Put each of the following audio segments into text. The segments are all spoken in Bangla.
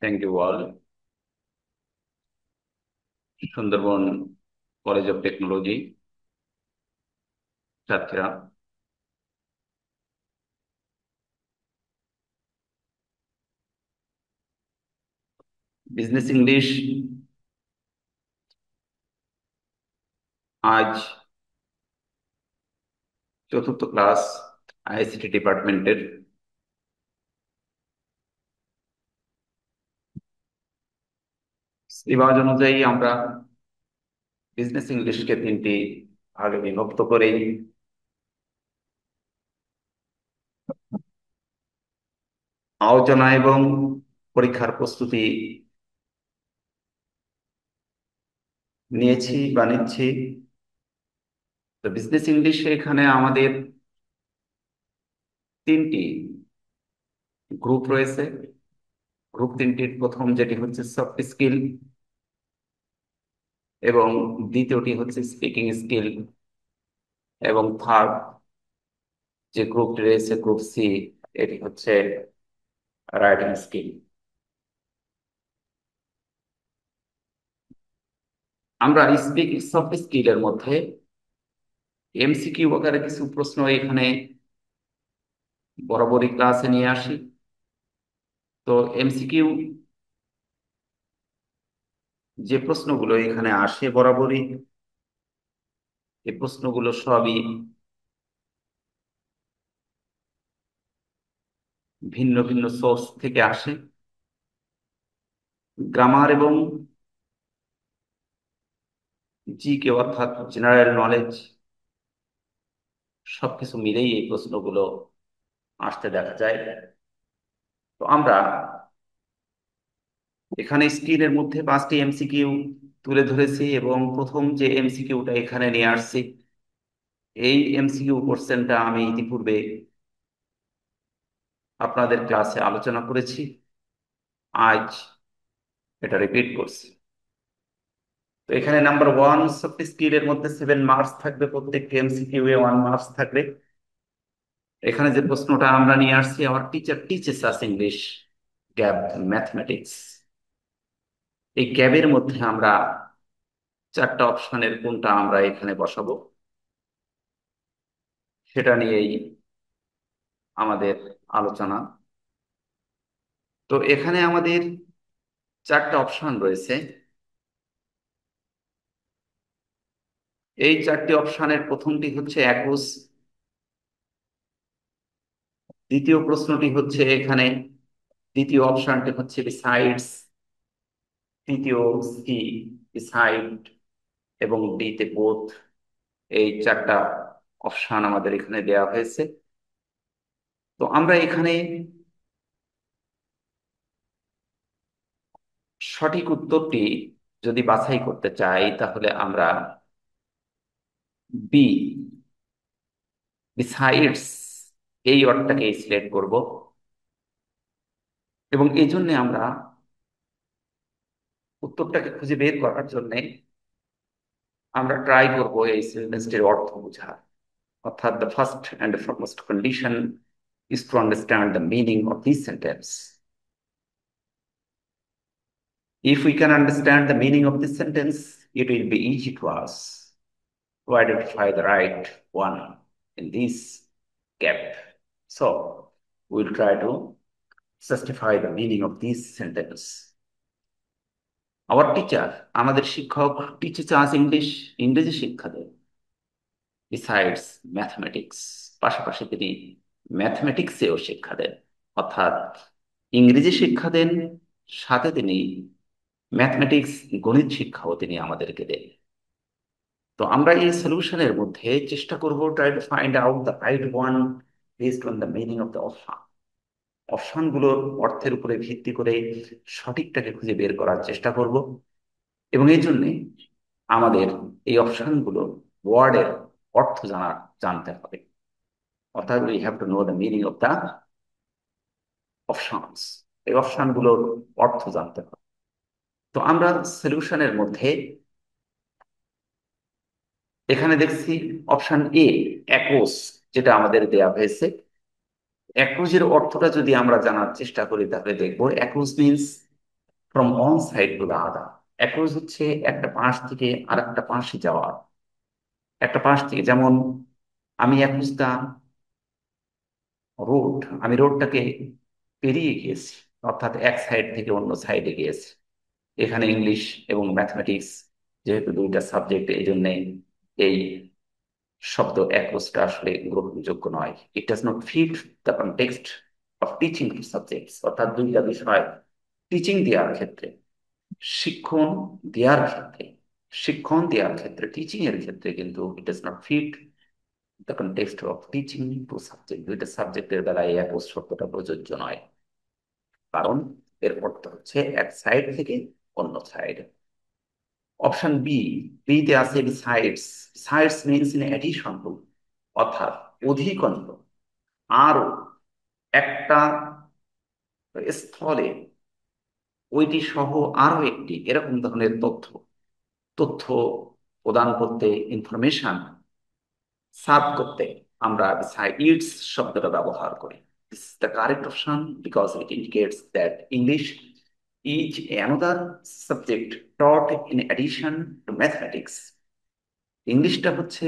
Thank you all. Sundarban college of technology ছাত্রীরা, বিজনেস ইংলিশ আজ চতুর্থ ক্লাস আইসিটি ডিপার্টমেন্টের সিলেবাস অনুযায়ী আমরা বিজনেস ইংলিশকে তিনটি ভাগে বিভক্ত করেই আলোচনা এবং পরীক্ষার প্রস্তুতি নিয়েছি বা নিচ্ছি। তো বিজনেস ইংলিশে এখানে আমাদের তিনটি গ্রুপ রয়েছে। গ্রুপ তিনটির প্রথম যেটি হচ্ছে সফট স্কিল, এবং দ্বিতীয়টি হচ্ছে স্পিকিং স্কিল, এবং থার্ড যে গ্রুপটি রয়েছে গ্রুপ সি, এটি হচ্ছে রাইটিং স্কিল। আমরা স্পিক সফট স্কিলের মধ্যে এমসিকিউ আকারে কিছু প্রশ্ন এখানে বরাবরই ক্লাসে নিয়ে আসি। তো এমসিকিউ যে প্রশ্নগুলো এখানে আসে বরাবরই, এই প্রশ্নগুলো সবই ভিন্ন ভিন্ন সোর্স থেকে আসে। গ্রামার এবং জিকে অর্থাৎ জেনারেল নলেজ সবকিছু মিলেই এই প্রশ্নগুলো আসতে দেখা যায়। তো আমরা এখানে স্ক্রিনের মধ্যে পাঁচটি এমসিকিউ তুলে ধরেছি, এবং প্রথম যে এমসিকিউটা এখানে নিয়ে আসছি, এই এমসিকিউ কোশ্চেনটা আমি ইতিপূর্বে আপনাদের ক্লাসে আলোচনা করেছি। আজ এটা রিপিট করছি। তো এখানে নাম্বার ওয়ান, সফট স্কিলের মধ্যে 7 মার্কস থাকবে, প্রত্যেকটি এমসিকিউ এ 1 মার্কস থাকবে। এখানে যে প্রশ্নটা আমরা নিয়ে আসছি, our teacher teaches us English gap mathematics, এই গ্যাপের মধ্যে আমরা চারটা অপশনের কোনটা আমরা এখানে বসাবো সেটা নিয়েই আমাদের আলোচনা। তো এখানে আমাদের চারটা অপশন রয়েছে। এই চারটি অপশনের প্রথমটি হচ্ছে অ্যাকুস, দ্বিতীয় প্রশ্নটি হচ্ছে এখানে, দ্বিতীয় অপশনটি হচ্ছে বিসাইডস, তৃতীয় সি বিসাইড, এবং ডিতে বোথ। এই চারটা অপশন আমাদের এখানে দেওয়া হয়েছে। তো আমরা এখানে সঠিক উত্তরটি যদি বাছাই করতে চাই, তাহলে আমরা বি বিসাইডস এই অর্থটাকে সিলেক্ট করব, এবং এই জন্য আমরা উত্তরটাকে খুঁজে বের করার জন্য আমরা ট্রাই করব এই সেন্টেন্সটির অর্থ বোঝার। অর্থাৎ the first and foremost condition is to understand the meaning of this sentence. If we can understand the meaning of this sentence, it will be easy to us to identify the right one in this gap. So we'll try to justify the meaning of this sentence. Our teacher, আমাদের শিক্ষক, teaches us English, ইংরেজি শিক্ষা দেয়। Besides mathematics, পাশাপাশি তিনি ম্যাথমেটিক্সেও শিক্ষা দেন। অর্থাৎ ইংরেজি শিক্ষা দেন, সাথে তিনি ম্যাথমেটিক্স গণিত শিক্ষাও তিনি আমাদেরকে দেন। তো আমরা এই সলিউশনের মধ্যে চেষ্টা করব try to find out the right one based on the meaning of the option. অপশনগুলোর অর্থের উপরে ভিত্তি করে সঠিকটাকে খুঁজে বের করার চেষ্টা করব, এবং এই জন্যে আমাদের এই অপশনগুলো ওয়ার্ডের অর্থ জানতে হবে। অর্থাৎ we have to know the meaning of the options. এই অপশনগুলোর অর্থ জানতে হবে। তো আমরা সলিউশনের মধ্যে এখানে দেখছি অপশন এ অ্যাকোস, যেটা আমাদের দেয়া হয়েছে। অ্যাক্রোজের অর্থটা যদি আমরা জানার চেষ্টা করি, তাহলে দেখবো across means from one side to the other. Across হচ্ছে একটা পাশ থেকে আর একটা পাশে যাওয়া। একটা পাশ থেকে, যেমন আমি অ্যাক্রস দা রোড, আমি রোডটাকে পেরিয়ে গিয়েছি, অর্থাৎ এক সাইড থেকে অন্য সাইডে গিয়েছি। এখানে ইংলিশ এবং ম্যাথমেটিক্স যেহেতু দুইটা সাবজেক্ট, এই জন্য এই শব্দ অ্যাক্রোসটা আসলে গ্রহণযোগ্য নয়। It does not fit the context of teaching two subjects, অর্থাৎ দুইটা বিষয় টিচিং দেওয়ার ক্ষেত্রে, শিক্ষণ দেওয়ার ক্ষেত্রে, শিক্ষণ দেওয়ার ক্ষেত্রে, টিচিং এর ক্ষেত্রে কিন্তু it does not fit the context of teaching two subject. দুইটা সাবজেক্টের বেলায় এই অ্যাক্রোস শব্দটা প্রযোজ্য নয়, কারণ এর অর্থ হচ্ছে এক সাইড থেকে অন্য সাইড। অপশন বি, বিতে আছে besides. Besides means in addition to, অর্থাৎ অধিকন্ত, আরো একটা স্থলে ওইটি সহ আরো একটি, এরকম ধরনের তথ্য, তথ্য প্রদান করতে, ইনফরমেশন সার্ভ করতে আমরা বিসাইডস শব্দটা ব্যবহার করি। This is the correct option because it indicates that English is another subject taught in addition to mathematics. ইংলিশটা হচ্ছে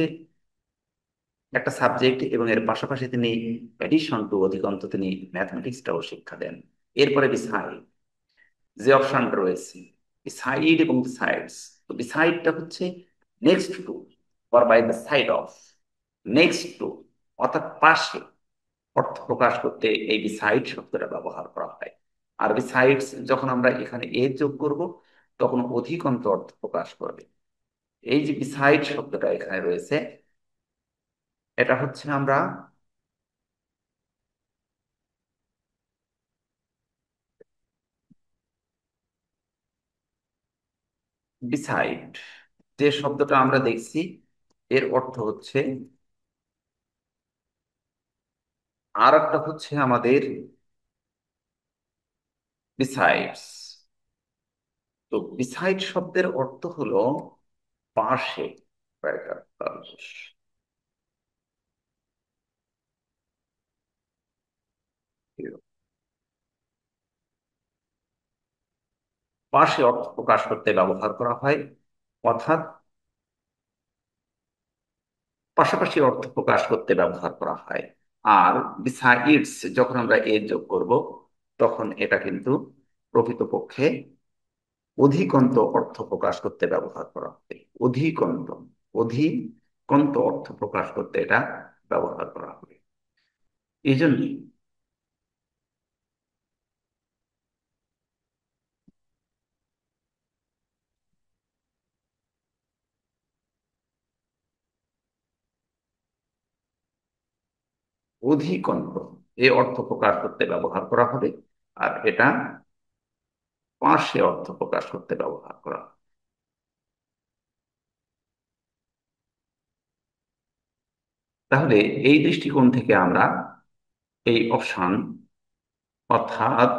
একটা সাবজেক্ট এবং এর পাশাপাশি তিনি এডিশন টু, অধিকন্ত, তিনি ম্যাথমেটিক্সটাও শিক্ষা দেন। এরপরে বিসাইড যে অপশনটা রয়েছে, বিসাইড এবং বিসাইডস, তো বিসাইডটা হচ্ছে next to or by the side of, next to অর্থাৎ পাশে অর্থ প্রকাশ করতে এই বিসাইড শব্দটা ব্যবহার করা হয়। আর বিসাইডস যখন আমরা এখানে এ যোগ করব, তখন অধিকন্ত অর্থ প্রকাশ করবে। এই যে বিসাইড শব্দটা এখানে রয়েছে, এটা হচ্ছে আমরা বিসাইড যে শব্দটা আমরা দেখছি, এর অর্থ হচ্ছে, আর একটা হচ্ছে আমাদের বিসাইডস। তো বিসাইড শব্দের অর্থ হলো পাশে। পাশে অর্থ প্রকাশ করতে ব্যবহার করা হয়, অর্থাৎ পাশাপাশি অর্থ প্রকাশ করতে ব্যবহার করা হয়। আর বিসাইডস যখন আমরা এ যোগ করব, তখন এটা কিন্তু প্রকৃতপক্ষে অধিকন্ত অর্থ প্রকাশ করতে ব্যবহার করা হবে। অধিকন্ত, অধিকন্ত অর্থ প্রকাশ করতে এটা ব্যবহার করা হবে। এই জন্যই অধিকন্ত এই অর্থ প্রকাশ করতে ব্যবহার করা হবে, আর এটা পার্শ্বে অর্থ প্রকাশ করতে ব্যবহার করা হবে। তাহলে এই দৃষ্টিকোণ থেকে আমরা এই অপশন, অর্থাৎ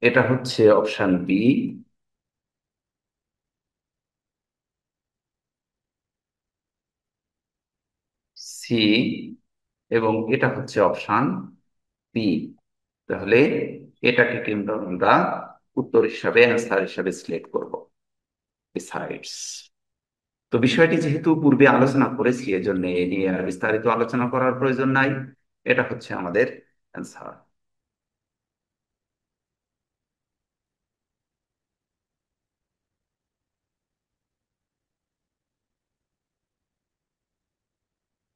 এটা হচ্ছে অপশন বি, সি, এবং এটা হচ্ছে অপশন বি। তাহলে এটাকে কিন্তু আমরা উত্তর হিসাবে, অ্যান্সার হিসাবে সিলেক্ট করব, বিসাইডস। তো বিষয়টি যেহেতু পূর্বে আলোচনা করেছি, এজন্য এ নিয়ে আর বিস্তারিত আলোচনা করার প্রয়োজন নাই। এটা হচ্ছে আমাদের অ্যান্সার।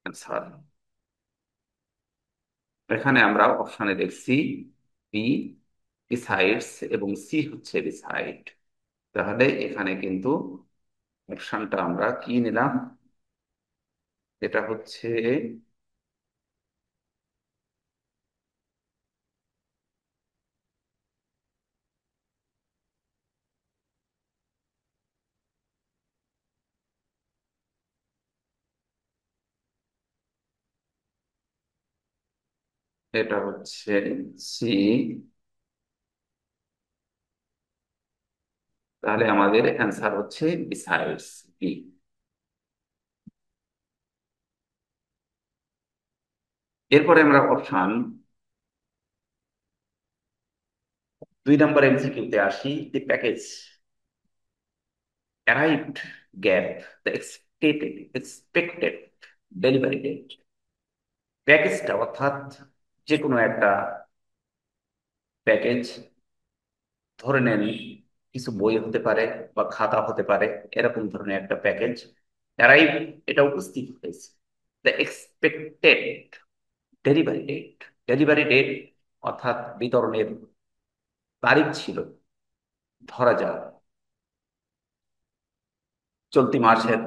অ্যান্সার এখানে আমরা অপশনে দেখছি বি বিসাইডস এবং সি হচ্ছে বিসাইড। তাহলে এখানে কিন্তু অপশনটা আমরা কি নিলাম, এটা হচ্ছে, এটা হচ্ছে সি। তাহলে আমাদের অ্যান্সার হচ্ছে বিসাইডস, বি। এরপরে আমরা অপশন 2 নম্বর এমসিকিউতে আসি। দি package arrived gap the expected delivery date। প্যাকেজটা অর্থাৎ যে কোনো একটা প্যাকেজ, ধরে নেন কিছু বই হতে পারে বা খাতা হতে পারে, এরকম ধরনের একটা প্যাকেজ অ্যারাইভ, এটা উপস্থিত হয়েছে। The expected delivery date, delivery date অর্থাৎ বিতরণের তারিখ ছিল ধরা যাক চলতি মাসের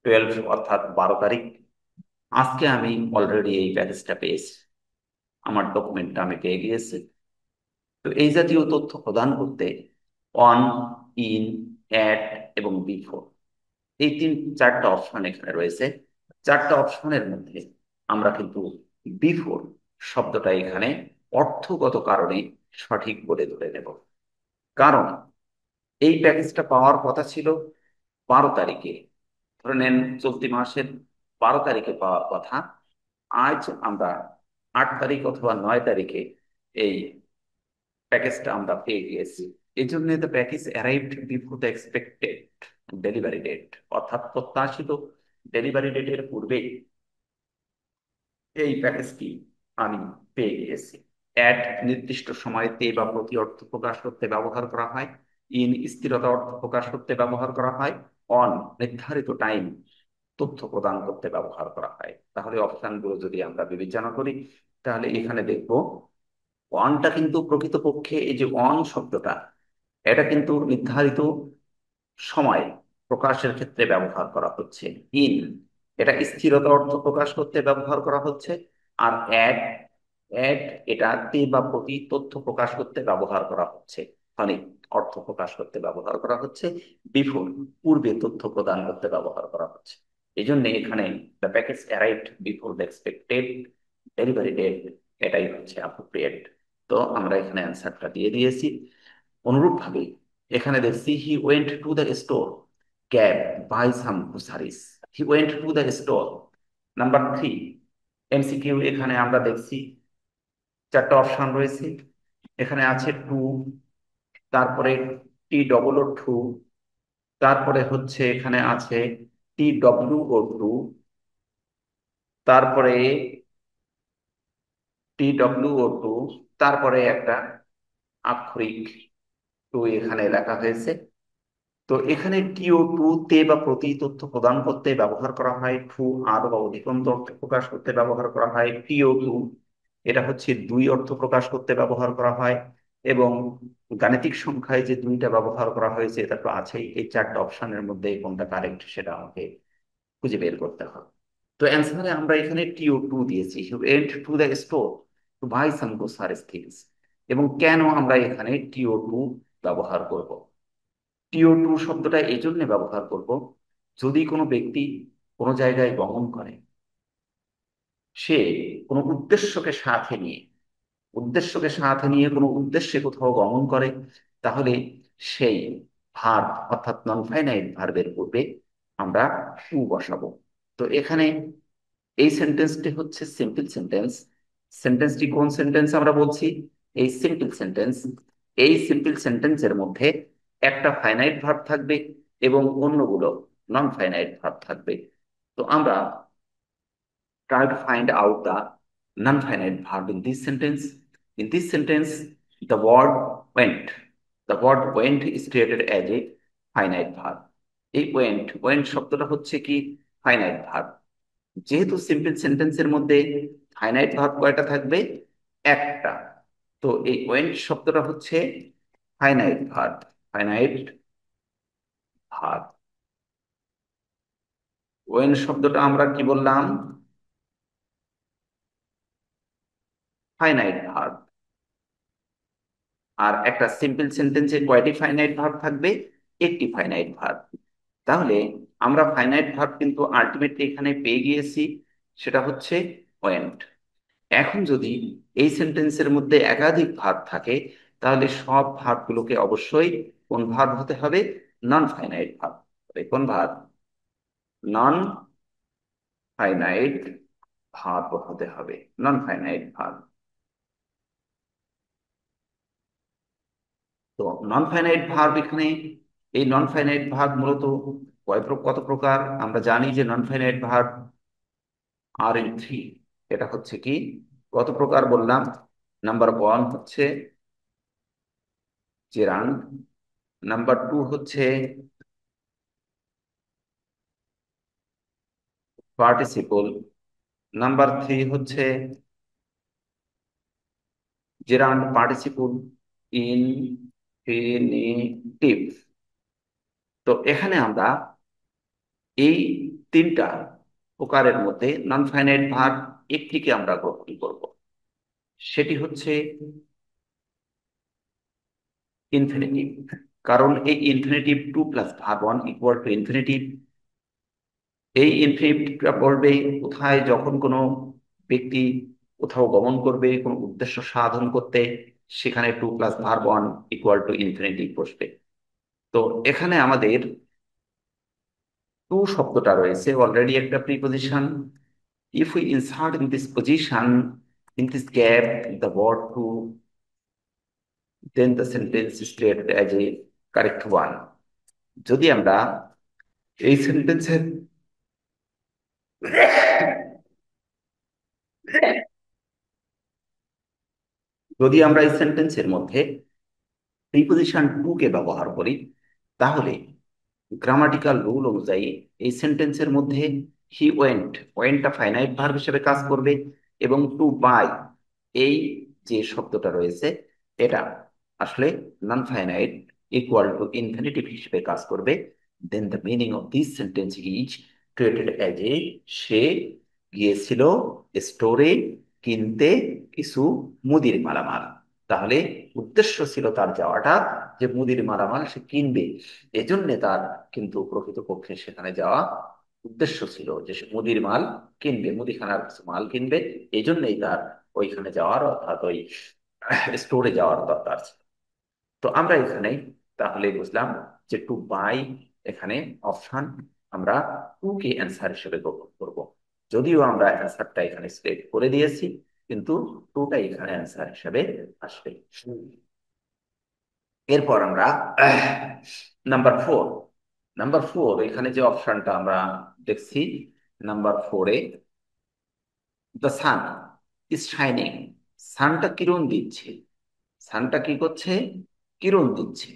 12 অর্থাৎ 12 তারিখ। আজকে আমি অলরেডি এই প্যাকেজটা পেয়েছি, আমার ডকুমেন্টটা আমি পেয়ে গিয়েছি। তো এই জাতীয় তথ্য প্রদান করতে অন, ইন, অ্যাট এবং বিফোর, এই চারটা অপশন এখানে রয়েছে। চারটা অপশনের মধ্যে আমরা কিন্তু বিফোর শব্দটা এখানে অর্থগত কারণে সঠিক বলে ধরে নেব। কারণ এই প্যাকেজটা পাওয়ার কথা ছিল 12 তারিখে, ধরে নেন চলতি মাসের 12 তারিখে পাওয়ার কথা। আজ আমরা 8 তারিখ অথবা 9 তারিখে এই প্যাকেজটা আমরা পেয়ে গিয়েছি। এই জন্য the package arrived before the expected delivery date, অর্থাৎ প্রত্যাশিত ডেলিভারি ডেটের পূর্বেই এই প্যাকেজটি আমি পেয়ে গিয়েছি। অ্যাট নির্দিষ্ট সময়তে বা প্রতি অর্থ প্রকাশ করতে ব্যবহার করা হয়। ইন স্থিরতা অর্থ প্রকাশ করতে ব্যবহার করা হয়। অন নির্ধারিত টাইম তথ্য প্রদান করতে ব্যবহার করা হয়। তাহলে অপশনগুলো যদি আমরা বিবেচনা করি, তাহলে এখানে দেখব অনটা কিন্তু প্রকৃতপক্ষে এই যে অন শব্দটা, এটা কিন্তু নির্ধারিত সময় প্রকাশের ক্ষেত্রে ব্যবহার করা হচ্ছে। ইন, এটা স্থিরতা অর্থ প্রকাশ করতে ব্যবহার করা হচ্ছে। আর অ্যাড, অ্যাড এটা তে বা প্রতি তথ্য প্রকাশ করতে ব্যবহার করা হচ্ছে, মানে অর্থ প্রকাশ করতে ব্যবহার করা হচ্ছে। বিফোর পূর্বে তথ্য প্রদান করতে ব্যবহার করা হচ্ছে। এই জন্য এখানে the package arrived before the expected delivery date, এটাই হচ্ছে অ্যাপ্রোপ্রিয়েট। তো আমরা এখানে অ্যান্সারটা দিয়ে দিয়েছি। অনুরূপভাবে এখানে দেখছি he went to the store cab buy some groceries. He went to the store. Number 3 MCQ, এখানে আমরা দেখছি চারটা অপশন রয়েছে। এখানে আছে টু, তারপরে টি ডবল ও টু, তারপরে হচ্ছে এখানে আছে টি ডব্লিউ ও টু, তারপরে টি ডব্লিউ ও টু, তারপরে একটা আক্ষরিক টু এখানে লেখা হয়েছে। তো এখানে টিও টু তে বা প্রতি তথ্য প্রদান করতে ব্যবহার করা হয়। টু আর বা অধিকন্ত অর্থ প্রকাশ করতে ব্যবহার করা হয়। টিও টু এটা হচ্ছে দুই অর্থ প্রকাশ করতে ব্যবহার করা হয়। এবং গাণিতিক সংখ্যায় যে দুইটা ব্যবহার করা হয়েছে এটা তো আছেই। এই চারটা অপশনের মধ্যে কোনটা কারেক্ট সেটা আমাকে খুঁজে বের করতে হবে। তো অ্যান্সারে আমরা এখানে টিও টু দিয়েছি, went to the store to buy some groceries things. এবং কেন আমরা এখানে টিও টু ব্যবহার করব? টিও টু শব্দটা এই জন্য ব্যবহার করব, যদি কোনো ব্যক্তি কোনো জায়গায় গমন করে, সে কোনো উদ্দেশ্যকে সাথে নিয়ে কোনো উদ্দেশ্যে কোথাও গমন করে, তাহলে সেই ভার্ব অর্থাৎ নন ফাইনাইট ভার্বের পূর্বে আমরা টু বসাবো। তো এখানে এই সেন্টেন্সটি হচ্ছে সিম্পল সেন্টেন্স। সেন্টেন্সটি কোন সেন্টেন্স আমরা বলছি? এই সিম্পল সেন্টেন্স। এই সিম্পল সেন্টেন্সের মধ্যে একটা ফাইনাইট ভার্ব থাকবে এবং অন্যগুলো নন ফাইনাইট ভার্ব থাকবে। তো আমরা try to find out the non-finite verb in this sentence. In this sentence, the word went. The word went is treated as a finite verb. এই went শব্দটা হচ্ছে কি ফাইনাইট ভার্ব। যেহেতু সিম্পল সেন্টেন্সের মধ্যে ফাইনাইট ভার্ব কয়টা থাকবে? একটা। তো এই ওয়েন্ট শব্দটা হচ্ছে finite verb. Finite verb. Went শব্দটা আমরা কি বললাম? Finite verb. আর একটা সিম্পল সেন্টেন্সে কয়টি ফাইনাইট ভার্ব থাকবে? একটি ফাইনাইট ভার্ব। তাহলে আমরা ফাইনাইট ভার্ব কিন্তু আলটিমেটলি এখানে পেয়ে গিয়েছি, সেটা হচ্ছে ওয়েন্ট। এখন যদি এই সেন্টেন্সের মধ্যে একাধিক ভার্ব থাকে, তাহলে সব ভার্বগুলোকে অবশ্যই কোন ভার্ব হতে হবে? নন ফাইনাইট ভার্ব। কোন ভার্ব? নন ফাইনাইট ভার্ব হতে হবে, নন ফাইনাইট ভার্ব। নন ফাইনাইট ভার্ব এখানে, এই নন ফাইনাইট ভার্ব মূলত কত প্রকার আমরা জানি যে non finite verb are in three. এটা হচ্ছে কি, কত প্রকার বললাম? নাম্বার ওয়ান হচ্ছে জেরান্ড, নাম্বার টু হচ্ছে পার্টিসিপল, নাম্বার থ্রি হচ্ছে জেরান্ড পার্টিসিপল ইনফিনিটিভ। তো এখানে আমরা এই তিনটা প্রকারের মধ্যে নন ফাইনাইট ভার্ব একটিকে আমরা গ্রহণ করব, সেটি হচ্ছে ইনফিনিটিভ। কারণ এই infinitive to plus verb one equal to infinitive. এই ইনফিনিটিভটা বলবে কোথায়, যখন কোনো ব্যক্তি কোথাও গমন করবে কোনো উদ্দেশ্য সাধন করতে, সেখানে to plus verb one equal to infinitive বসবে। তো এখানে আমাদের টু শব্দটা রয়েছে অলরেডি একটা preposition. If we insert in this position, in this gap the word to, then the sentence stated as a correct one. যদি আমরা এই সেন্টেন্সের যদি আমরা এই সেন্টেন্সের মধ্যে প্রিপজিশন টু কে ব্যবহার করি, তাহলে গ্রামাটিক্যাল রুল অনুযায়ী এই সেন্টেন্সের মধ্যে হি ওয়েন্ট, ওয়েন্টটা ফাইনাইট ভার্ব হিসেবে কাজ করবে, এবং টু বাই এই যে শব্দটা রয়েছে এটা আসলে non finite equal to infinitive হিসেবে কাজ করবে। Then the meaning of this sentence is created as a, সে গিয়েছিল স্টোরে কিনতে কিছু মুদির মালামাল। তাহলে উদ্দেশ্য ছিল তার যাওয়াটা যে মুদির মালামাল সে কিনবে, এজন্যে তার কিন্তু প্রকৃতপক্ষে সেখানে যাওয়া উদ্দেশ্য ছিল যে সে মুদির মাল কিনবে, মুদিখানার কিছু মাল কিনবে। এই জন্যই তার ওইখানে যাওয়ার, অর্থাৎ ওই স্টোরে যাওয়ার দরকার ছিল। তো আমরা এখানে তাহলে বুঝলাম যে টু বাই এখানে অপশন আমরা টু কে অ্যান্সার হিসেবে গ্রহণ করব। যদিও আমরা অ্যান্সারটা এখানে সিলেক্ট করে দিয়েছি, কিন্তু টুটা এখানে অ্যান্সার হিসেবে আসবে। এরপর আমরা নাম্বার ফোর, নাম্বার ফোর এখানে যে অপশনটা আমরা দেখছি, নাম্বার ফোরে দ্য সান ইজ শাইনিং, সানটা কিরণ দিচ্ছে, সানটা কি করছে, কিরণ দিচ্ছে।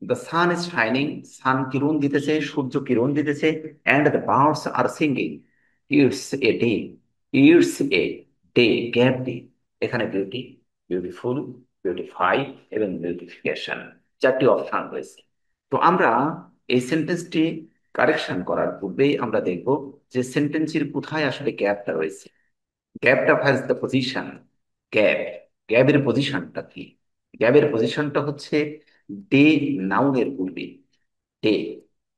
দ্য সান ইজ শাইনিং, সান কিরণ দিতেছে, সূর্য কিরণ দিতেছে। And the birds are singing, it's a day, it's a day, gap day. এখানে বিউটি, বিউটিফুল, বিউটিফাই এবং বিউটিফিকেশন চারটি অপশন রয়েছে। তো আমরা এই সেন্টেন্সটি কারেকশন করার পূর্বেই আমরা দেখব যে সেন্টেন্সের কোথায় আসলে গ্যাপটা রয়েছে। গ্যাপটা হ্যাজ দ্য পজিশন, গ্যাপ, গ্যাপের পজিশনটা কি? গ্যাপের পজিশনটা হচ্ছে ডে নাউনের পূর্বে। ডে,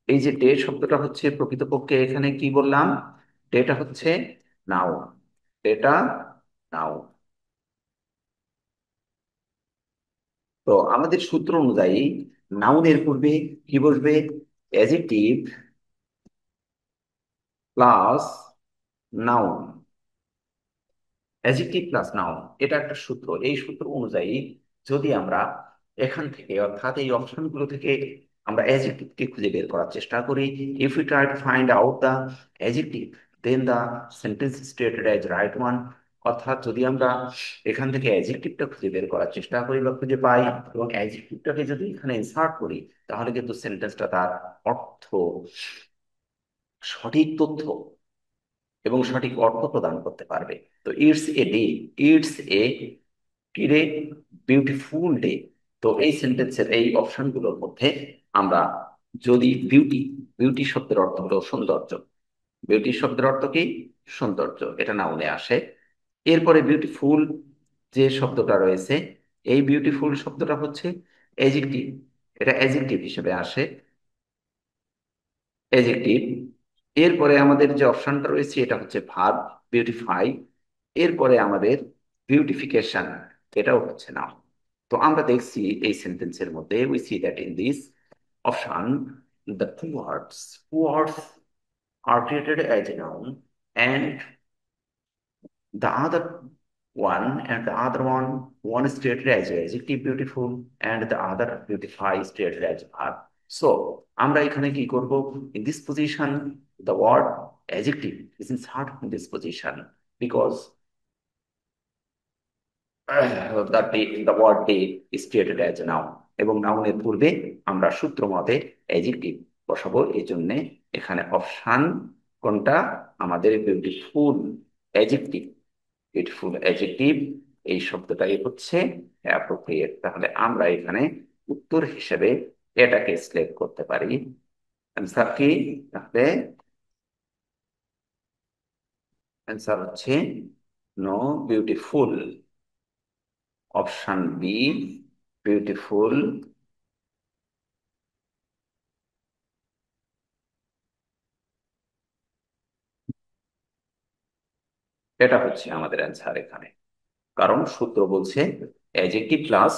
এই যে ডে শব্দটা হচ্ছে প্রকৃতপক্ষে এখানে কি বললাম, ডেটা হচ্ছে নাউন, ডেটা নাউন। তো আমাদের সূত্র অনুযায়ী নাউনের পূর্বে কি বসবে? Adjective plus noun, adjective plus noun, এটা একটা সূত্র। এই সূত্র অনুযায়ী যদি আমরা এখান থেকে, অর্থাৎ এই অপশনগুলো থেকে আমরা অ্যাডজেক্টিভকে খুঁজে বের করার চেষ্টা করি, if you try to find out the adjective then the sentence stated as right one. অর্থাৎ যদি আমরা এখান থেকে অ্যাডজেক্টিভটা খুঁজে বের করার চেষ্টা করি বা খুঁজে পাই, এবং অ্যাডজেক্টিভটাকে যদি এখানে ইনসার্ট করি, তাহলে কিন্তু সেন্টেন্সটা তার অর্থ, সঠিক তথ্য এবং সঠিক অর্থ প্রদান করতে পারবে। তো it's a day, it's a কি ডে, বিউটিফুল ডে। তো এই সেন্টেন্সের এই অপশনগুলোর মধ্যে আমরা যদি বিউটি, বিউটি শব্দের অর্থ হলো সৌন্দর্য, বিউটি শব্দের অর্থ কি? সৌন্দর্য, এটা নাউনে আসে। এরপরে বিউটিফুল যে শব্দটা রয়েছে, এই বিউটিফুল শব্দটা হচ্ছে এজেক্টিভ, এটা এজেক্টিভ হিসেবে আসে, এজেক্টিভ। এরপরে আমাদের যে অপশনটা রয়েছে এটা হচ্ছে ভার্ব, বিউটিফাই। এরপরে আমাদের বিউটিফিকেশন, এটাও হচ্ছে নাউন। তো আমরা দেখছি এই সেন্টেন্সের মধ্যে we see that in this option the two words, two words are treated as a noun and the other one and the other one is treated as adjective beautiful and the other beautify is treated as verb. So আমরা এখানে কি করব? In this position the word adjective is inserted in this position because the word day is treated as a noun এবং নাউনের পূর্বে আমরা সূত্র মতে অ্যাডজেক্টিভ বসাবো। এই জন্য এখানে অপশন কোনটা? আমাদের বিউটিফুল অ্যাডজেক্টিভ। বিউটিফুল অ্যাডজেক্টিভ এই শব্দটাই হচ্ছে অ্যাপ্রোপ্রিয়েট। তাহলে আমরা এখানে উত্তর হিসেবে এটাকে সিলেক্ট করতে পারি। অ্যান্সার কি? তাহলে অ্যান্সার হচ্ছে no beautiful. Option B beautiful. এটা হচ্ছে আমাদের অ্যান্সার এখানে, কারণ সূত্র বলছে adjective plus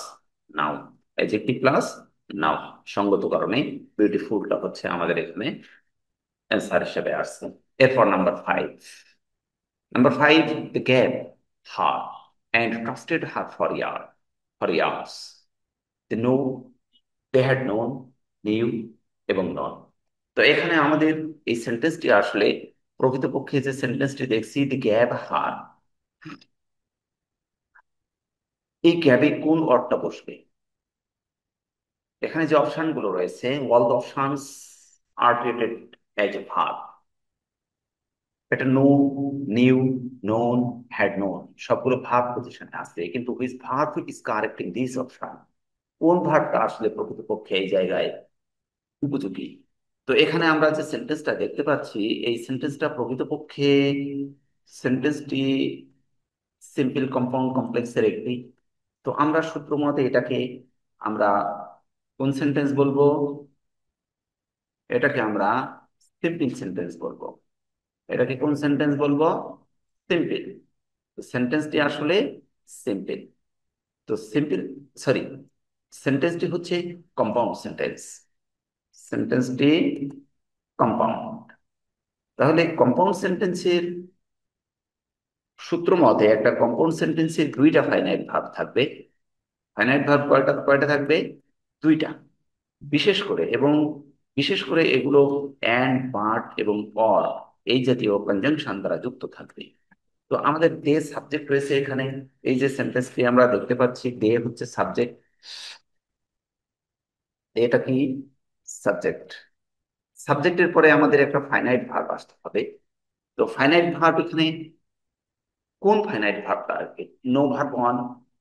noun, adjective plus noun সঙ্গত কারণে বিউটিফুলটা হচ্ছে আমাদের এখানে অ্যান্সার হিসেবে আসছে। এরপর number five. Number five, the gap her and trusted her for years. They know, they had known, knew এবং known. তো এখানে আমাদের এই সেন্টেন্সটি আসলে প্রকৃতপক্ষে যে সেন্টেন্সটি দেখছি দি গ্যাপ হার, এই গ্যাপে কোন অর্থটা বসবে? এখানে যে অপশনগুলো রয়েছে all the options are treated as a verb. এটা know, knew, known, had known সবগুলো ভার্ব পজিশনে আছে, কিন্তু which verb is correct in this option? কোন ভার্বটা আসলে প্রকৃতপক্ষে এই জায়গায় উপযোগী? তো এখানে আমরা যে সেন্টেন্সটা দেখতে পাচ্ছি এই সেন্টেন্সটা প্রকৃতপক্ষে সেন্টেন্সটি সিম্পল কম্পাউন্ড কমপ্লেক্সের একটি। তো আমরা সূত্র মতে এটাকে আমরা কোন সেন্টেন্স বলবো? এটাকে আমরা সিম্পল সেন্টেন্স বলবো। এটাকে কোন সেন্টেন্স বলবো? সিম্পল। সেন্টেন্সটি আসলে সিম্পল। তো সিম্পল, সরি, সেন্টেন্সটি হচ্ছে কম্পাউন্ড সেন্টেন্স। সেন্টেন্সটি কম্পাউন্ড। তাহলে কম্পাউন্ড সেন্টেন্সের সূত্র মতে একটা কম্পাউন্ড সেন্টেন্সে দুইটা ফাইনাইট ভার্ব থাকবে। ফাইনাইট ভার্ব কয়টা কয়টা থাকবে? দুইটা। বিশেষ করে এগুলো অ্যান্ড, বাট এবং অর এই জাতীয় কনজাংশন দ্বারা যুক্ত থাকবে। তো আমাদের দে সাবজেক্ট রয়েছে এখানে। এই যে সেন্টেন্সটি আমরা দেখতে পাচ্ছি দে হচ্ছে সাবজেক্ট, এটা কি? সাবজেক্ট। সাবজেক্টের পরে আমাদের একটা ফাইনাইট ভার্ব আসতে হবে। তো ফাইনাইট ভার্ব এখানে কোন ফাইনাইট ভার্বটা আর কি? No verb one,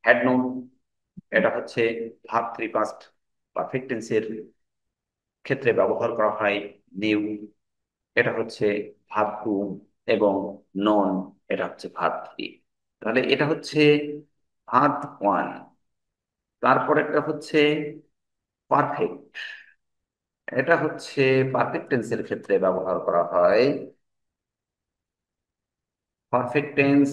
had no, এটা হচ্ছে ভার্ব থ্রি পাস্ট পারফেক্ট টেন্সের ক্ষেত্রে ব্যবহার করা হয় নিউ, এটা হচ্ছে ভার্ব টু, এবং নন এটা হচ্ছে ভার্ব থ্রি। তাহলে এটা হচ্ছে ভার্ব ওয়ান। তারপর একটা হচ্ছে পারফেক্ট, এটা হচ্ছে পারফেক্ট টেন্সের ক্ষেত্রে ব্যবহার করা হয়। পারফেক্ট টেন্স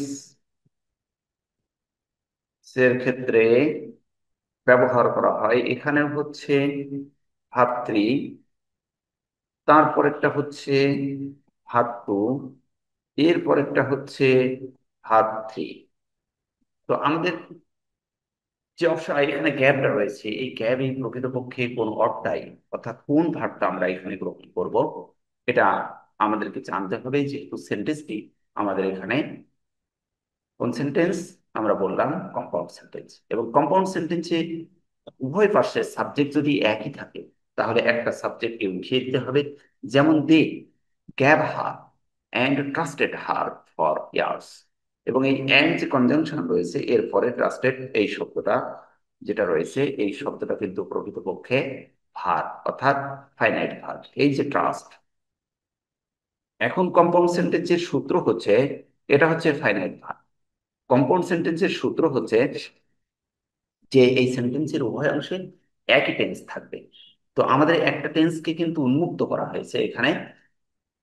এর ক্ষেত্রে ব্যবহার করা হয় এখানে হচ্ছে ভার্ব থ্রি, তারপর একটা হচ্ছে ভার্ব টু, এরপর একটা হচ্ছে ভার্ব থ্রি। তো আমাদের যে অপশন এখানে গ্যাপটা রয়েছে এই গ্যাপই প্রকৃতপক্ষে কোন অর্থটাই, অর্থাৎ কোন ভার্বটা আমরা এখানে গ্রহণ করব এটা আমাদেরকে জানতে হবে। যেহেতু সেন্টেন্সটি আমাদের এখানে কোন সেন্টেন্স? আমরা বললাম কম্পাউন্ড সেন্টেন্স, এবং কম্পাউন্ড সেন্টেন্সে উভয় পাশে সাবজেক্ট যদি একই থাকে তাহলে একটা সাবজেক্টকে উঠিয়ে দিতে হবে। যেমন they gave her and trusted her for years, এবং এই অ্যান্ড যে কনজাংশন রয়েছে এরপরে ট্রাস্টেড এই শব্দটা যেটা রয়েছে এই শব্দটা কিন্তু প্রকৃতপক্ষে ভার, অর্থাৎ ফাইনাইট ভার। এই যে ট্রাস্ট, এখন কম্পাউন্ড সেন্টেন্সের সূত্র হচ্ছে এটা হচ্ছে ফাইনাইট ভার। কম্পাউন্ড সেন্টেন্সের সূত্র হচ্ছে যে এই সেন্টেন্সের উভয় অংশে একই টেন্স থাকবে। তো আমাদের একটা টেন্সকে কিন্তু উন্মুক্ত করা হয়েছে এখানে।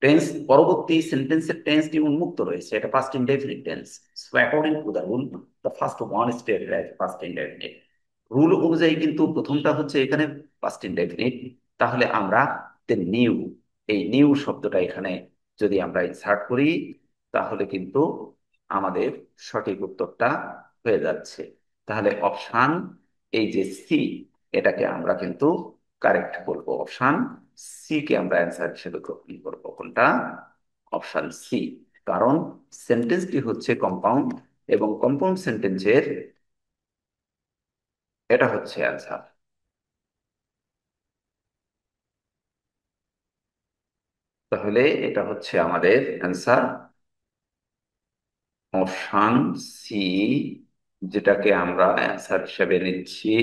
টেন্স পরবর্তী সেন্টেন্সের টেন্সটি উন্মুক্ত রয়েছে, এটা past indefinite tense. So according to the rule the first one stated as past indefinite. Rule অনুযায়ী কিন্তু প্রথমটা হচ্ছে এখানে পাস্ট ইনডেফিনিট। তাহলে আমরা নিউ, এই নিউ শব্দটা এখানে যদি আমরা ইনসার্ট করি তাহলে কিন্তু আমাদের সঠিক উত্তরটা হয়ে যাচ্ছে। তাহলে অপশান এই যে সি, এটাকে আমরা কিন্তু কারেক্ট বলবো। অপশান সি কে আমরা অ্যান্সার হিসেবে গ্রহণ করবো। কোনটা? Option C. কারণ সেন্টেন্সটি হচ্ছে কম্পাউন্ড, এবং কম্পাউন্ড সেন্টেন্সের এটা হচ্ছে অ্যান্সার। তাহলে এটা হচ্ছে আমাদের অ্যান্সার, অপশান সি, যেটাকে আমরা অ্যান্সার হিসেবে নিচ্ছি।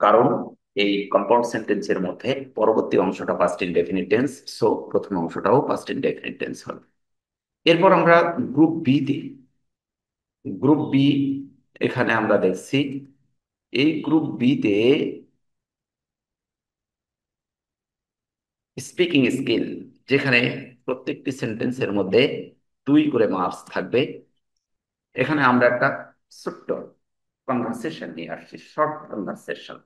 কারণ এই কম্পাউন্ড সেন্টেন্সের মধ্যে পরবর্তী অংশটা পাস্ট ইনডেফিনিট টেন্স, সো প্রথম অংশটাও পাস্ট ইনডেফিনিট টেন্স হবে। এরপর আমরা গ্রুপ বি তে, গ্রুপ বি এখানে আমরা দেখছি এই গ্রুপ বি তে স্পিকিং স্কিল, যেখানে প্রত্যেকটি সেন্টেন্সের মধ্যে 2 করে মার্কস থাকবে। এখানে আমরা একটা ছোট্ট কনভারসেশন নিয়ে আসছি, শর্ট কনভারসেশন।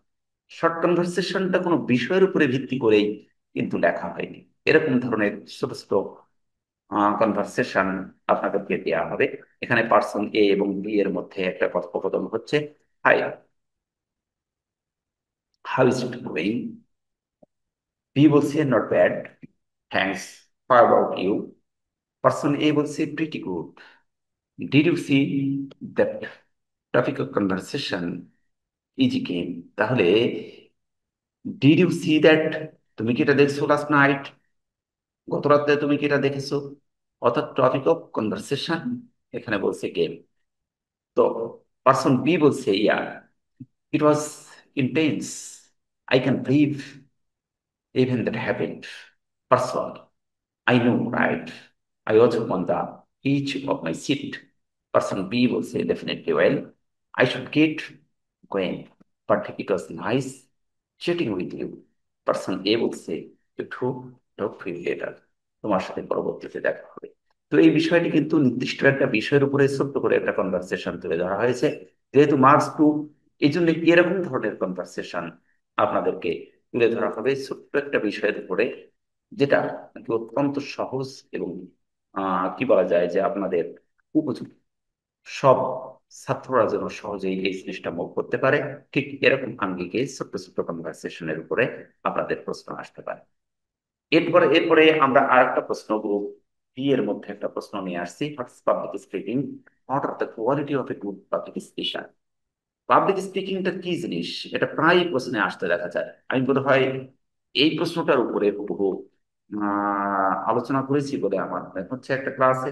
শর্ট কনভারসেশনটা কোনো বিষয়ের উপরে ভিত্তি করেই কিন্তু লেখা হয়নি। এরকম ধরনের ছোট ছোট কনভারসেশন আপনাদেরকে দেওয়া হবে। এখানে পার্সন এ এবং বি এর মধ্যে একটা কথোপকথন হচ্ছে। Hi, how is it going? B বলছে not bad, thanks, how about you? Person A বলছে pretty good, did you see that topic of conversation is game? তাহলে ডিড ইউ সি দ্যাট, তুমি কি এটা দেখছো লাস্ট নাইট? গত রাতে তুমি কি এটা দেখেছো? অর্থাৎ টপিক অফ কনভারসেশন এখানে বলছে গেম। তো পার্সন বি বলছে yeah, it was intense, I can believe even that happened. Person, I know, right? I also on the edge of my seat. Person B will say definitely, well, I should get going, but it was nice chatting with you. Person A will say, you too, talk to you later. তোমার সাথে পরবর্তীতে দেখা হবে। তো এই বিষয়টি কিন্তু নির্দিষ্ট একটা বিষয়ের উপরে ছোট্ট করে একটা কনভারসেশন তুলে ধরা হয়েছে। যেহেতু মার্কস টু, এই জন্য এরকম ধরনের কনভারসেশন আপনাদেরকে তুলে ধরা হবে ছোট্ট একটা বিষয়ের উপরে, যেটা নাকি অত্যন্ত সহজ এবং কি বলা যায় যে আপনাদের উপযুক্ত, সব ছাত্ররা যেন সহজেই এই জিনিসটা মুভ করতে পারে। ঠিক এরকম আঙ্গিকে ছোট্ট ছোট্ট কনভারসেশনের উপরে আপনাদের প্রশ্ন আসতে পারে। এরপরে আমরা আরেকটা প্রশ্ন, গ্রুপ বি এর মধ্যে একটা প্রশ্ন নিয়ে আসছি, what's public speaking, what are the quality of a good public speaker? Public স্পিকিংটা কি জিনিস, এটা প্রায় প্রশ্নে আসতে দেখা যায়। আমি বোধ হয় এই প্রশ্নটার উপরে বহু আলোচনা করেছি বলে আমার মনে হচ্ছে একটা ক্লাসে।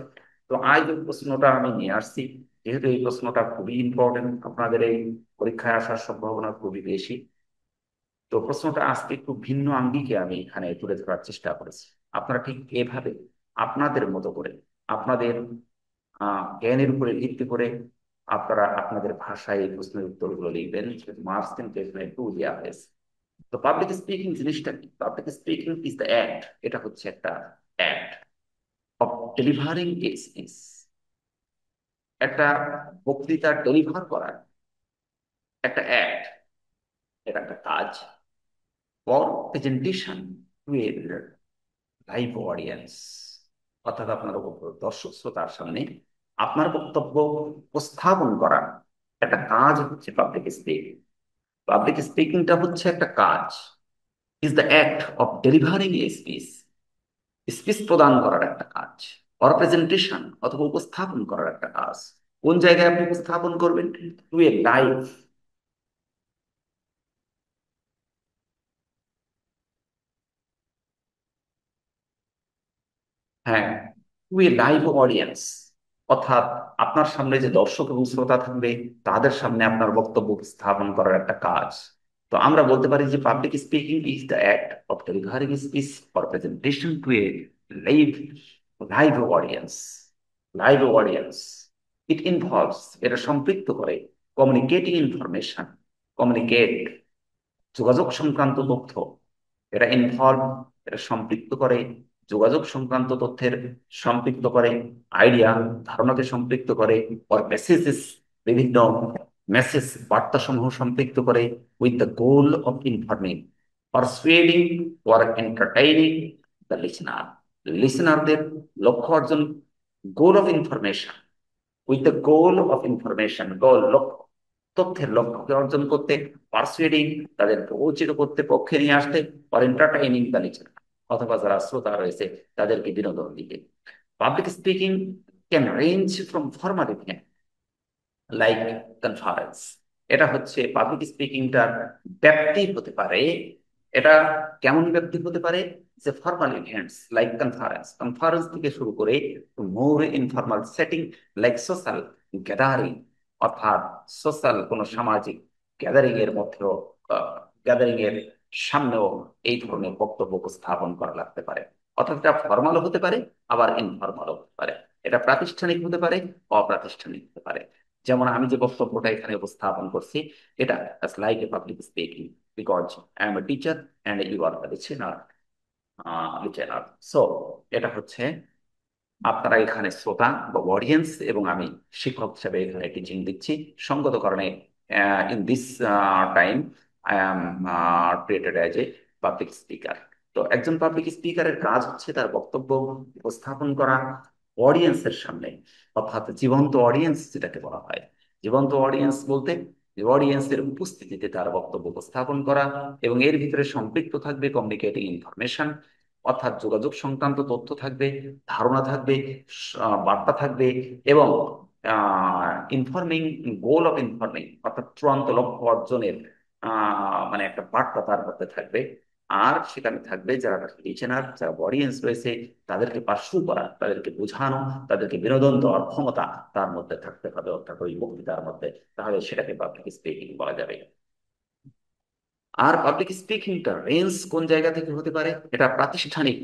তো আজ এই প্রশ্নটা আমি নিয়ে আসছি, যেহেতু এই প্রশ্নটা খুবই ইম্পর্টেন্ট, আপনাদের এই পরীক্ষায় আসার সম্ভাবনা খুবই বেশি। তো প্রশ্নটা আজকে একটু ভিন্ন আঙ্গিকে আমি এখানে তুলে ধরার চেষ্টা করেছি। আপনারা ঠিক এভাবে আপনাদের মতো করে, আপনাদের জ্ঞানের উপরে ভিত্তি করে আপনারা আপনাদের ভাষায় এই প্রশ্নের উত্তরগুলো লিখবেন। মার্কস কিন্তু এখানে 2 দেওয়া হয়েছে। তো পাবলিক স্পিকিং জিনিসটা কি? Public speaking is the act, এটা হচ্ছে একটা act of delivering a speech, একটা বক্তৃতা ডেলিভার করার একটা অ্যাক্ট, এটা একটা কাজ। For presentation to a live audience, অর্থাৎ আপনার দর্শক শ্রোতার সামনে আপনার বক্তব্য উপস্থাপন করা একটা কাজ হচ্ছে পাবলিক স্পিকিং। পাবলিক স্পিকিংটা হচ্ছে একটা কাজ, is the act of delivering a speech, speech প্রদান করার একটা কাজ, অর প্রেজেন্টেশন অথবা উপস্থাপন করার একটা কাজ। কোন জায়গায় আপনি উপস্থাপন করবেন? টু এ লাইভ, হ্যাঁ, টু এ লাইভ অডিয়েন্স, অর্থাৎ আপনার সামনে যে দর্শক এবং শ্রোতা থাকবে তাদের সামনে আপনার বক্তব্য উপস্থাপন করার একটা কাজ। তো আমরা বলতে পারি যে public speaking is the act of delivering speech for presentation to a live live audience. Live audience, it involves, এটা সম্পৃক্ত করে কমিউনিকেটিং ইনফরমেশন, কমিউনিকেট যোগাযোগ সংক্রান্ত তথ্য, এটা ইনভলভ, এটা সম্পৃক্ত করে যোগাযোগ সংক্রান্ত তথ্যের, সম্পৃক্ত করে আইডিয়া, ধারণাকে সম্পৃক্ত করে, ওর মেসেজেস, বিভিন্ন মেসেজ বার্তা সমূহ সম্পৃক্ত করে, with the goal of informing, persuading, or entertaining the listener. লিসেনারদের লক্ষ্য অর্জন, goal of information, with the goal of information, goal লক্ষ্য, তথ্যের লক্ষ্যকে অর্জন করতে, পারসুয়েডিং তাদের প্ররোচিত করতে, পক্ষে নিয়ে আসতে, অর এন্টারটেইনিং দ্য লিসেনার, অথবা যারা শ্রোতা রয়েছে তাদেরকে বিনোদন দিতে। Public speaking can range from formal event like conference. এটা হচ্ছে পাবলিক স্পিকিংটার ব্যাপ্তি হতে পারে। এটা কেমন ব্যাপ্তি হতে পারে? যে formal events like conference, conference থেকে শুরু করে more informal setting like social gathering, অর্থাৎ সোশ্যাল কোনো সামাজিক গ্যাদারিং এর মধ্যেও, গ্যাদারিং এর সামনেও এই ধরনের বক্তব্য উপস্থাপন করা লাগতে পারে। অর্থাৎ এটা ফর্মালও হতে পারে, আবার ইনফর্মালও হতে পারে। এটা প্রাতিষ্ঠানিক হতে পারে, অপ্রাতিষ্ঠানিক হতে পারে। যেমন আমি যে বক্তব্যটা এখানে উপস্থাপন করছি, এটা like a public speaking, because I am a teacher and you are the listener. Listener, so এটা হচ্ছে আপনারা এখানে শ্রোতা বা অডিয়েন্স, এবং আমি শিক্ষক হিসেবে এখানে টিচিং দিচ্ছি। সঙ্গত কারণে in this time I am treated as a public speaker. তো একজন পাবলিক স্পিকারের কাজ হচ্ছে তার বক্তব্য উপস্থাপন করা অডিয়েন্সের সামনে, অর্থাৎ জীবন্ত অডিয়েন্স যেটাকে বলা হয়। জীবন্ত অডিয়েন্স বলতে অডিয়েন্সের উপস্থিতিতে তার বক্তব্য উপস্থাপন করা, এবং এর ভিতরে সম্পৃক্ত থাকবে কমিউনিকেটিং ইনফরমেশন, অর্থাৎ যোগাযোগ সংক্রান্ত তথ্য থাকবে, ধারণা থাকবে, বার্তা থাকবে, এবং ইনফর্মিং, গোল অফ ইনফর্মিং, অর্থাৎ চূড়ান্ত লক্ষ্য অর্জনের মানে একটা বার্তা তার মধ্যে থাকবে। আর সেখানে থাকবে যারা লিসেনার, যারা অডিয়েন্স রয়েছে, তাদেরকে পার্সু করা, তাদেরকে বোঝানো, তাদেরকে বিনোদন দেওয়ার ক্ষমতা তার মধ্যে থাকতে হবে, অর্থাৎ ওই বক্তৃতার মধ্যে। তাহলে সেটাকে পাবলিক স্পিকিং বলা যাবে। আর পাবলিক স্পিকিংটা রেঞ্জ কোন জায়গা থেকে হতে পারে? এটা প্রাতিষ্ঠানিক,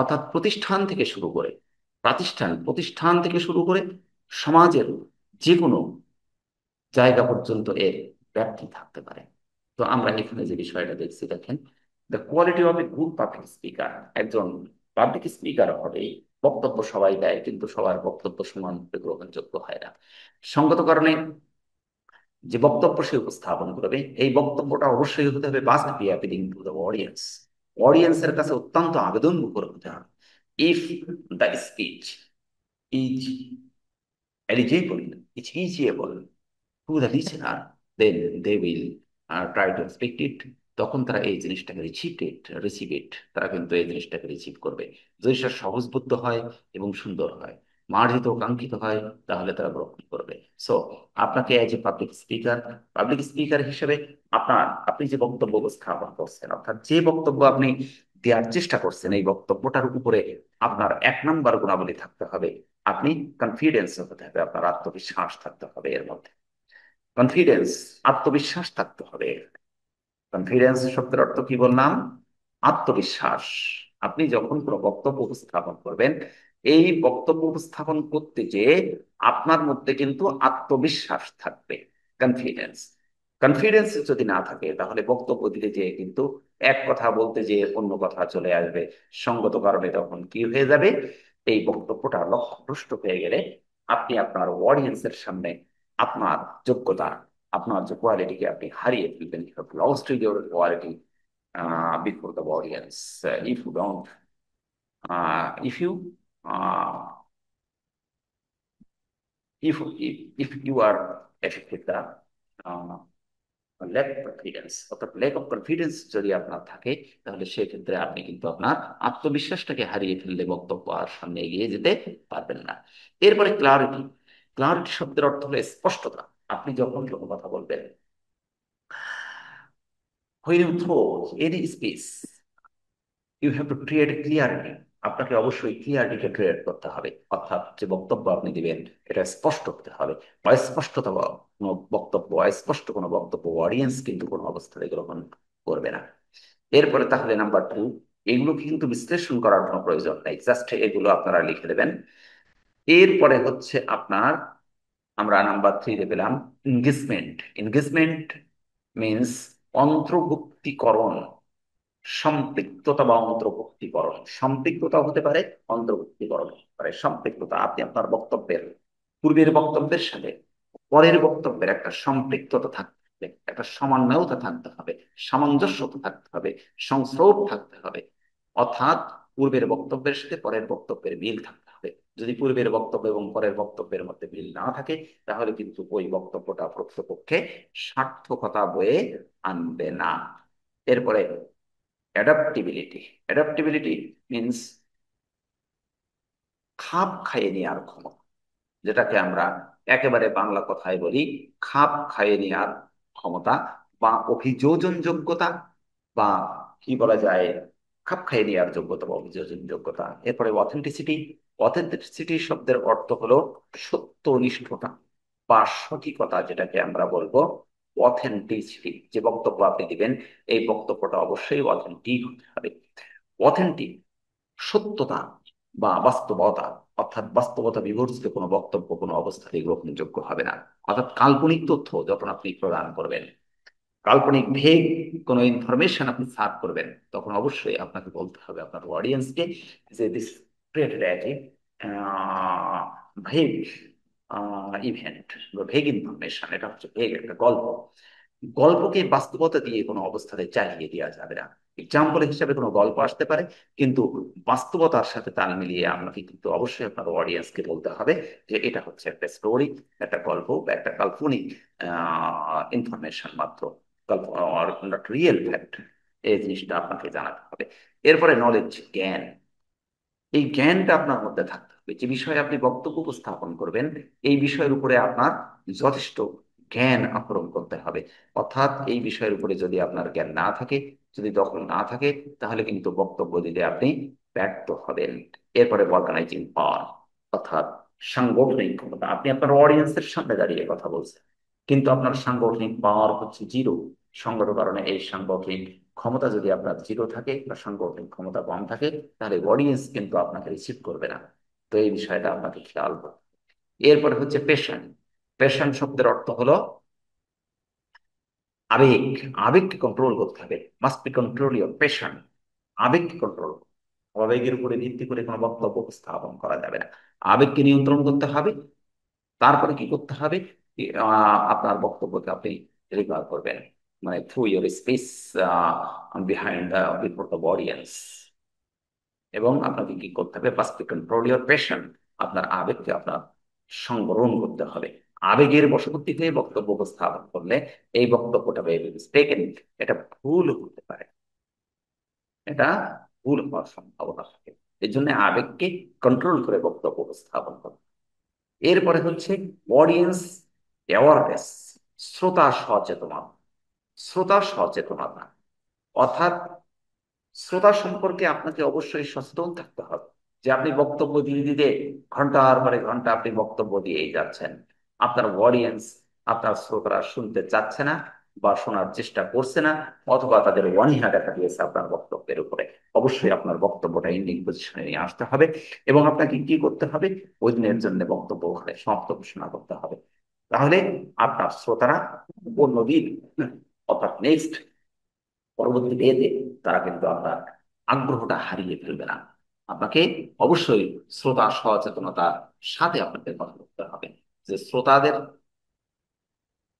অর্থাৎ প্রতিষ্ঠান থেকে শুরু করে, প্রতিষ্ঠান থেকে শুরু করে সমাজের যে কোনো জায়গা পর্যন্ত এর ব্যাপ্তি থাকতে পারে। তো আমরা এখানে যে বিষয়টা দেখছি, দেখেন, the quality of a good public speaker. একজন পাবলিক স্পিকার হবে, বক্তব্য সবাই দেয়, কিন্তু সবার বক্তব্য সমানভাবে গ্রহণযোগ্য হয় না। সঙ্গত কারণে যে বক্তব্য সে উপস্থাপন করবে, এই বক্তব্যটা অবশ্যই হতে হবে must be appealing to the audience. অডিয়েন্সের কাছে অত্যন্ত আবেদন মুখর হতে হবে। If the speech is eligible, it's easyable to the listener, then they will try to expect it. তখন তারা এই জিনিসটাকে রিসিভ ইট, তারা কিন্তু এই জিনিসটাকে রিসিভ করবে। যদি সেটা সহজবোধ্য হয় এবং সুন্দর হয়, মার্জিত ও কাঙ্ক্ষিত হয়, তাহলে তারা গ্রহণ করবে। সো আপনাকে এজ এ পাবলিক স্পিকার হিসেবে আপনি যে বক্তব্য উপস্থাপন করছেন, অর্থাৎ যে বক্তব্য আপনি দেওয়ার চেষ্টা করছেন, এই বক্তব্যটার উপরে আপনার এক নম্বর গুণাবলী থাকতে হবে, আপনি কনফিডেন্স হতে হবে, আপনার আত্মবিশ্বাস থাকতে হবে এর মধ্যে। কনফিডেন্স, আত্মবিশ্বাস থাকতে হবে। কনফিডেন্স শব্দের অর্থ কি বললাম? আত্মবিশ্বাস। আপনি যখন কোনো বক্তব্য উপস্থাপন করবেন, এই বক্তব্য উপস্থাপন করতে যে আপনার মধ্যে কিন্তু আত্মবিশ্বাস থাকবে, কনফিডেন্স। কনফিডেন্স যদি না থাকে, তাহলে বক্তব্য দিতে যে কিন্তু এক কথা বলতে যে অন্য কথা চলে আসবে। সঙ্গত কারণে তখন কি হয়ে যাবে? এই বক্তব্যটা লক্ষ্যভ্রষ্ট হয়ে গেলে আপনি আপনার অডিয়েন্সের সামনে আপনার যোগ্যতা, আপনার যে কোয়ালিটিকে আপনি হারিয়ে ফেলবেন। You have lost your quality before the audience. If you don't, if you if you are affected the lack confidence, অর্থাৎ ল্যাক অফ কনফিডেন্স যদি আপনার থাকে, তাহলে সেক্ষেত্রে আপনি কিন্তু আপনার আত্মবিশ্বাসটাকে হারিয়ে ফেললে বক্তব্য আর সামনে এগিয়ে যেতে পারবেন না। এরপরে ক্লারিটি। ক্লারিটি শব্দের অর্থ হলো স্পষ্টতা। আপনি যখন কোনো কথা বলবেন, when you throw any space, you have to create clarity. আপনাকে অবশ্যই ক্লিয়ারিটিকে ক্রিয়েট করতে হবে, অর্থাৎ যে বক্তব্য আপনি দিবেন এটা স্পষ্ট হতে হবে। অস্পষ্টতা কোনো বক্তব্য, অস্পষ্ট কোনো বক্তব্য অডিয়েন্স কিন্তু কোনো অবস্থাতে গ্রহণ করবে না। এরপরে তাহলে নাম্বার 2, এগুলো কিন্তু বিশ্লেষণ করার কোনো প্রয়োজন নাই, জাস্ট এগুলো আপনারা লিখে দেবেন। এরপরে হচ্ছে আপনার, আমরা নাম্বার 3 পেলাম এনগেজমেন্ট। এনগেজমেন্ট মিন্স অন্তর্ভুক্তিকরণ, সম্পৃক্ততা বা অন্তর্ভুক্তিকরণ। সম্পৃক্ততা হতে পারে, অন্তর্ভুক্তিকরণ হতে পারে। সম্পৃক্ততা, আপনি আপনার বক্তব্যের পূর্বের বক্তব্যের সাথে পরের বক্তব্যের একটা সম্পৃক্ততা থাকতে হবে, একটা সমন্বয়তা থাকতে হবে, সামঞ্জস্যতা থাকতে হবে, সংস্রব থাকতে হবে। অর্থাৎ পূর্বের বক্তব্যের সাথে পরের বক্তব্যের মিল থাকতে হবে। যদি পূর্বের বক্তব্য এবং পরের বক্তব্যের মধ্যে মিল না থাকে, তাহলে কিন্তু ওই বক্তব্যটা প্রকৃতপক্ষে সার্থকতা বয়ে আনবে না। এরপরে অ্যাডাপ্টিবিলিটি। অ্যাডাপ্টিবিলিটি মিনস খাপ খাইয়ে নেওয়ার ক্ষমতা, যেটাকে আমরা একেবারে বাংলা কথায় বলি খাপ খাইয়ে নেওয়ার ক্ষমতা বা অভিযোজন যোগ্যতা, বা কি বলা যায়, খাপ খাইয়ে নেওয়ার যোগ্যতা বা অভিযোজন যোগ্যতা। এরপরে অথেন্টিসিটি। অথেন্টিসিটি শব্দের অর্থ হলো সত্যনিষ্ঠতা বা সঠিকতা, যেটাকে আমরা বলবো অথেন্টিসিটি। যে বক্তব্য আপনি দিবেন, এই বক্তব্যটা অবশ্যই অথেন্টিক হতে হবে। অথেন্টিক সত্যতা বা বাস্তবতা, অর্থাৎ বাস্তবতা বিবর্জিত কোনো বক্তব্য কোনো অবস্থাতেই গ্রহণযোগ্য হবে না। অর্থাৎ কাল্পনিক তথ্য যখন আপনি প্রদান করবেন, কাল্পনিক ভেগ কোনো ইনফরমেশন আপনি সার্ভ করবেন, তখন অবশ্যই আপনাকে বলতে হবে আপনার অডিয়েন্সকে যে this created as A vague event বা ভেগ ইনফরমেশন। এটা হচ্ছে ভেগ একটা গল্প। গল্পকে বাস্তবতা দিয়ে কোনো অবস্থাতে চালিয়ে দেওয়া যাবে না। এক্সাম্পল হিসেবে কোনো গল্প আসতে পারে, কিন্তু বাস্তবতার সাথে তাল মিলিয়ে আপনাকে কিন্তু অবশ্যই আপনার অডিয়েন্সকে বলতে হবে যে এটা হচ্ছে একটা স্টোরি, একটা গল্প বা একটা কাল্পনিক ইনফরমেশন মাত্র, নট রিয়েল ফ্যাক্ট। এই জিনিসটা আপনাকে জানাতে হবে। এরপরে নলেজ, জ্ঞান। এই জ্ঞানটা আপনার মধ্যে থাকতে হবে। যে বিষয়ে আপনি বক্তব্য উপস্থাপন করবেন, এই বিষয়ের উপরে আপনার যথেষ্ট জ্ঞান আহরণ করতে হবে। অর্থাৎ এই বিষয়ের উপরে যদি আপনার জ্ঞান না থাকে, যদি দখল না থাকে, তাহলে কিন্তু বক্তব্য দিতে আপনি ব্যর্থ হবেন। এরপরে অর্গানাইজিং পাওয়ার, অর্থাৎ সাংগঠনিক ক্ষমতা। আপনি আপনার অডিয়েন্সের সামনে দাঁড়িয়ে কথা বলছেন, কিন্তু আপনার সাংগঠনিক পাওয়ার হচ্ছে জিরো। সঙ্গত কারণে এই সাংগঠনিক ক্ষমতা যদি আপনার জিরো থাকে বা সাংগঠনিক ক্ষমতা কম থাকে, তাহলে অডিয়েন্স কিন্তু আপনাকে রিসিভ করবে না। তো এই বিষয়টা আপনাকে খেয়াল করতে হবে। এরপরে হচ্ছে পেশন। পেশন শব্দের অর্থ হলো আবেগ। আবেগকে কন্ট্রোল করতে হবে, must be control your passion. আবেগকে কন্ট্রোল, আবেগের উপরে ভিত্তি করে কোনো বক্তব্য উপস্থাপন করা যাবে না। আবেগকে নিয়ন্ত্রণ করতে হবে। তারপরে কি করতে হবে, আপনার বক্তব্যকে আপনি ডেলিভার করবেন, মানে through your space behind before the audience. এবং আপনাকে কি করতে হবে, ফার্স্ট কন্ট্রোল ইউর প্যাশন। আপনার আবেগকে আপনার সংবরণ করতে হবে। আবেগের বশবর্তী হয়ে বক্তব্য উপস্থাপন করলে এই বক্তব্যটা মিস্টেকেন, এটা ভুল হতে পারে, এটা ভুল হওয়ার সম্ভাবনা থাকে। এই জন্য আবেগকে কন্ট্রোল করে বক্তব্য উপস্থাপন করতে। এরপরে হচ্ছে অডিয়েন্স অ্যাওয়ারনেস, শ্রোতা সচেতনতা। শ্রোতা সচেতনতা অর্থাৎ শ্রোতা সম্পর্কে আপনাকে অবশ্যই সচেতন থাকতে হবে। যে আপনি বক্তব্য দিয়ে দিতে ঘন্টার পরে ঘন্টা আপনি বক্তব্য দিয়েই যাচ্ছেন, আপনার অডিয়েন্স, আপনার শ্রোতারা শুনতে চাচ্ছে না বা শোনার চেষ্টা করছে না, অথবা তাদের অনীহা দেখা দিয়েছে আপনার বক্তব্যের উপরে। অবশ্যই আপনার বক্তব্যটা এন্ডিং পজিশনে নিয়ে আসতে হবে এবং আপনাকে কি করতে হবে, ওই দিনের জন্য বক্তব্য ওখানে সমাপ্ত ঘোষণা করতে হবে। তাহলে আপনার শ্রোতারা অন্যদিন, অর্থাৎ নেক্সট, পরবর্তী ডেতে তারা কিন্তু আপনার আগ্রহটা হারিয়ে ফেলবে না। আপনাকে অবশ্যই শ্রোতা সচেতনতার সাথে আপনাকে কথা বলতে হবে, যে শ্রোতাদের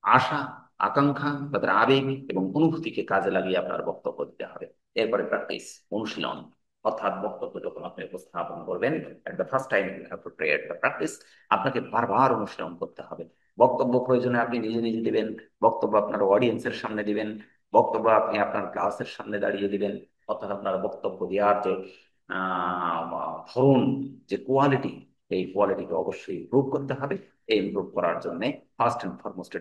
আশা, আকাঙ্ক্ষা, তাদের আবেগ এবং অনুভূতিকে কাজে লাগিয়ে আপনার বক্তব্য দিতে হবে। এরপরে প্র্যাকটিস, অনুশীলন। অর্থাৎ বক্তব্য যখন আপনি উপস্থাপন করবেন, at the first time you have to create the practice. আপনাকে বারবার অনুশীলন করতে হবে। বক্তব্য প্রয়োজনে আপনি নিজে নিজে দিবেন, বক্তব্য আপনার অডিয়েন্সের সামনে দিবেন, বক্তব্য আপনি আপনার ক্লাসের সামনে দাঁড়িয়ে দিবেন। অর্থাৎ আপনার বক্তব্য দেওয়ার যে ধরন, যে কোয়ালিটি, এই কোয়ালিটিকে অবশ্যই ইমপ্রুভ করতে হবে। এই ইমপ্রুভ করার জন্য ফার্স্ট এন্ড ফরমোস্ট